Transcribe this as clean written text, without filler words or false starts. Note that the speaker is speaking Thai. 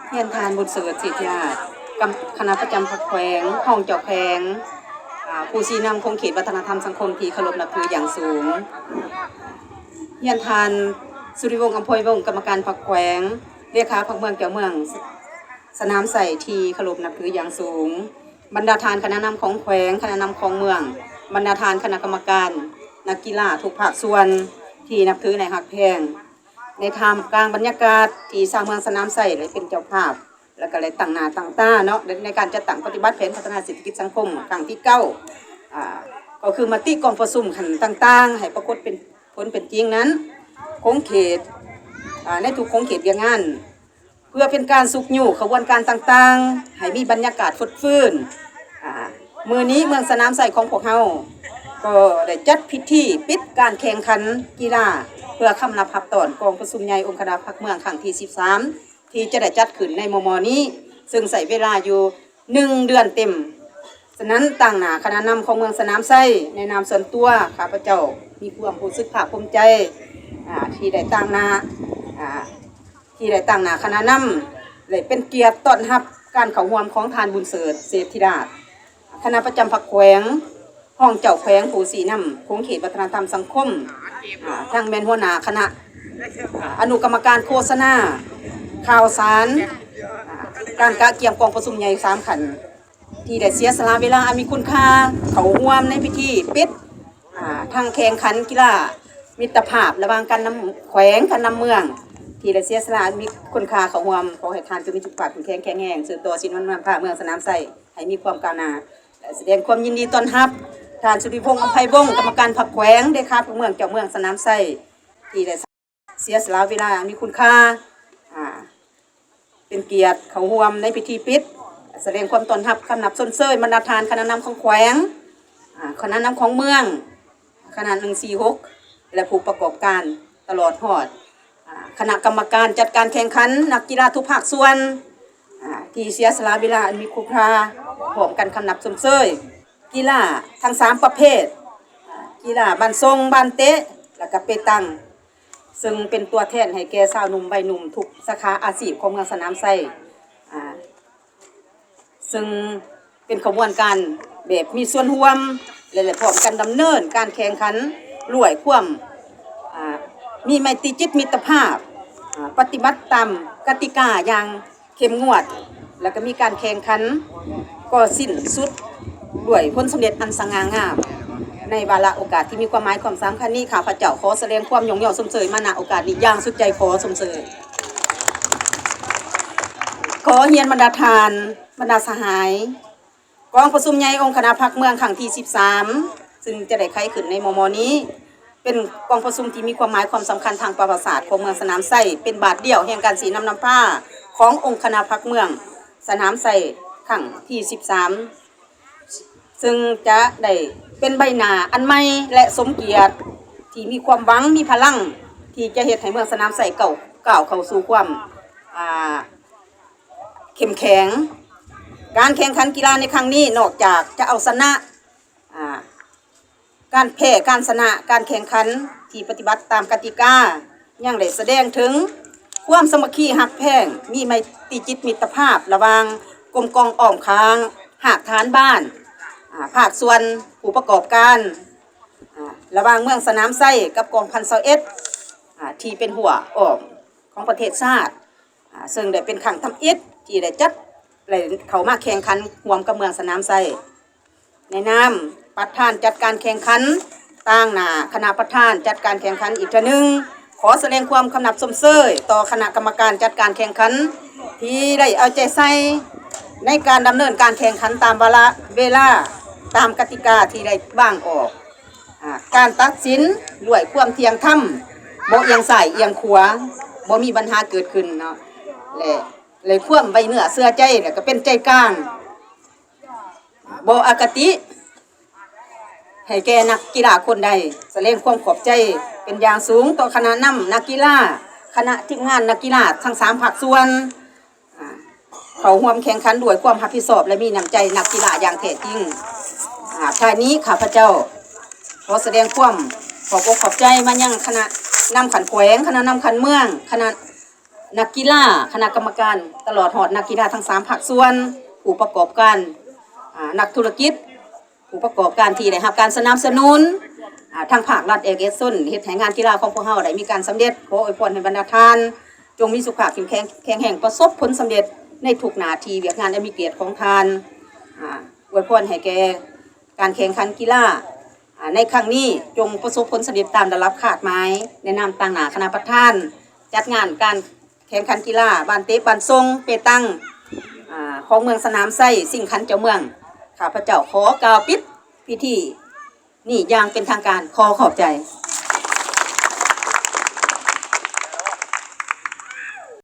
เฮียนทานบุญเสริฐศิษยากับคณะประจำพรรคแขวงห้องเจ้าแขวงผู้ชี้นำคงเขตวัฒนธรรมสังคมที่เคารพนับถืออย่างสูงเฮียนทานสุริวงศ์อำพยวงศ์กรรมการพรรคแขวงเลขาพรรคเมืองเจ้าเมืองสนามใส่ทีเคารพนับถืออย่างสูงบรรดาทานคณะนำของแขวงคณะนำของเมืองบรรดาทานคณะกรรมการนักกีฬาทุกภาคส่วนที่นับถือในหักแพงในท่ามกลางบรรยากาศที่สร้างเมืองสนามใส่เลยเป็นเจ้าภาพแล้วก็เลยตั้งหน้าตั้งตาเนาะในการจัดตั้งปฏิบัติแผนพัฒนาเศรษฐกิจสังคมครั้งที่9ก็คือมติกองประชุมขันต่างๆให้ปรากฏเป็นผลเป็นจริงนั้นคงเขตในทุกคงเขตอย่างงานเพื่อเป็นการสุกอยู่ขบวนการต่างๆให้มีบรรยากาศฟดฟื้นมือนี้เมืองสนามใส่ของพวกเราก็ได้จัดพิธีปิดการแข่งขันกีฬาเพื่อคำนับพับตอนกองประชุมใหญ่องค์คณะพรรคเมืองครั้งที่13ที่จะได้จัดขึ้นในมม.นี้ซึ่งใส่เวลาอยู่1 เดือนเต็มฉะนั้นตั้งหน้าคณะนำของเมืองสนามไส้ในนามส่วนตัวข้าพเจ้ามีความรู้สึกภาคภูมิใจที่ได้ตั้งหน้าคณะนำเลยเป็นเกียรติต้อนรับการเข้าร่วมของทานบุญเสริฐเศรษฐิราชคณะประจำพรรคแขวงห้องเจ้าแขวงผู้สีน้ำคงเขตวัฒนธรรมสังคมทางแมนหัวหน้าคณะอนุกรรมการโฆษณาข่าวสารการกะเกี่ยมกองประชุมใหญ่3 ขันที่ได้เสียสละเวลาอันมีคุณค่าเขาร่วมในพิธีปิดทางแข่งขันกีฬามิตรภาพระหว่างการนำแขวงการนำเมืองที่ได้เสียสละมีคุณค่าเขาร่วมขอให้ทานจงมีจุดปากแข็งแข็งแรงสืบต่อสินวันเมืองผ้าเมืองสนามไส่ให้มีความก้าวหน้าแสดงความยินดีต้อนรับท่านสุริพงษ์อภัยวงศ์กรรมการพรรคแขวงได้ครับเมืองเจ้าเมืองสนามไส่ที่ได้เสียสละเวลามีคุณค่าเป็นเกียรติเขาร่วมในพิธีปิดแสดงความต้อนรับคำนับส้นเสยบรรดาทานคณะนำของแขวงคณะนำของเมืองคณะ146และผู้ประกอบการตลอดหอดคณะกรรมการจัดการแข่งขันนักกีฬาทุกภาคส่วนที่เสียสละเวลาอันมีคุณค่าพร้อมกันคำนับส้นเสยกีฬาทั้ง3 ประเภทกีฬาบันทรงบันเตะและก็เปตังซึ่งเป็นตัวแทนให้แก่สาวหนุ่มใบหนุ่มทุกสาขาอาชีพของเมืองสนามไส่ซึ่งเป็นขบวนการแบบมีส่วนร่วมและพร้อมกันดำเนินการแข่งขันรวยความมีไมตรีจิตมิตรภาพปฏิบัติตามกติกาอย่างเข้มงวดแล้วก็มีการแข่งขันก็สิ้นสุดด้วยผลสำเร็จอันสง่างามในวาระโอกาสที่มีความหมายความสำคัญนี้ข้าพเจ้าขอแสดงความยกย่องสมเสยมาณโอกาสนี้อย่างสุดใจขอสมเสยขอเฮียนบรรดาทานบรรดาสหายกองประชุมใหญ่องค์คณะพรรคเมืองครั้งที่13ซึ่งจะได้ไขขึ้นในมม.นี้เป็นกองประชุมที่มีความหมายความสำคัญทางประวัติศาสตร์ของเมืองสนามไส่เป็นบาทเดียวแห่งการสีน้ำผ้าขององค์คณะพรรคเมืองสนามไส่ครั้งที่13ซึ่งจะได้เป็นใบหน้าอันใหม่และสมเกียรติที่มีความหวังมีพลังที่จะเฮ็ดให้เมืองสนามไส่ก้าวเข้าสู่ความเข้มแข็งการแข่งขันกีฬาในครั้งนี้นอกจากจะเอาชนะการแพ้การชนะการแข่งขันที่ปฏิบัติตามกติกายังได้แสดงถึงความสามัคคีหักแพงมีไมตรีจิตมิตรภาพระหว่างกรมกองอ้อมค้างหากฐานบ้านภาคส่วนผู้ประกอบการระหว่างเมืองสนามไส้กับกองพัน21ที่เป็นหัวอ้อมของประเทศชาติซึ่งได้เป็นขังทำอิฐที่ได้จัดเขามาแข่งขันร่วมกับเมืองสนามไส้ในนามประธานจัดการแข่งขันตั้งหน้าคณะประธานจัดการแข่งขันอีกทีหนึ่งขอแสดงความคำนับสมเสยต่อคณะกรรมการจัดการแข่งขันที่ได้เอาใจใส่ในการดำเนินการแข่งขันตามเวลาตามกติกาที่ได้บ้างออกการตัดสินด้วยความเที่ยงธรรมบ่เอียงซ้ายเอียงขวาบ่มีปัญหาเกิดขึ้นเนาะเลยความใบเนื้อเสื้อใจเนี่ยก็เป็นใจกลางบ่อคติให้แก่นักกีฬาคนใดแสดงความขอบใจเป็นอย่างสูงต่อคณะนำนักกีฬาคณะทีมงานนักกีฬาทั้ง3 ภาคส่วนเขาร่วมแข่งขันด้วยความรับผิดชอบและมีน้ำใจนักกีฬาอย่างแท้จริงท้ายนี้ข้าพเจ้าขอแสดงความขอบอกขอบใจมายังคณะนำขันแขวงคณะนำขันเมืองคณะ นักกีฬาคณะกรรมการตลอดหอดนักกีฬาทั้ง3ภาคส่วนผู้ประกอบการนักธุรกิจผู้ประกอบการที่ได้รับการสนับสนุนทางภาครัฐเอกชนเฮ็ดให้งานกีฬาของพวกเฮาได้มีการสำเร็จขออวยพรให้บรรดาท่านจงมีสุขภาพแข็งแรงประสบผลสำเร็จในทุกหน้าที่เวียกงานอันมีเกียรติของท่านอวยพรให้แก่การแข่งขันกีฬาในครั้งนี้จงประสบผลสำเร็จตามได้รับคาดหมายในนามต่างหน้าคณะประธานจัดงานการแข่งขันกีฬาบ้านเตะบ้านทรงเปตังของเมืองสนามไส้สิ่งขันเจ้าเมืองข้าพเจ้าขอกล่าวปิดพิธีนี่อย่างเป็นทางการขอขอบใจ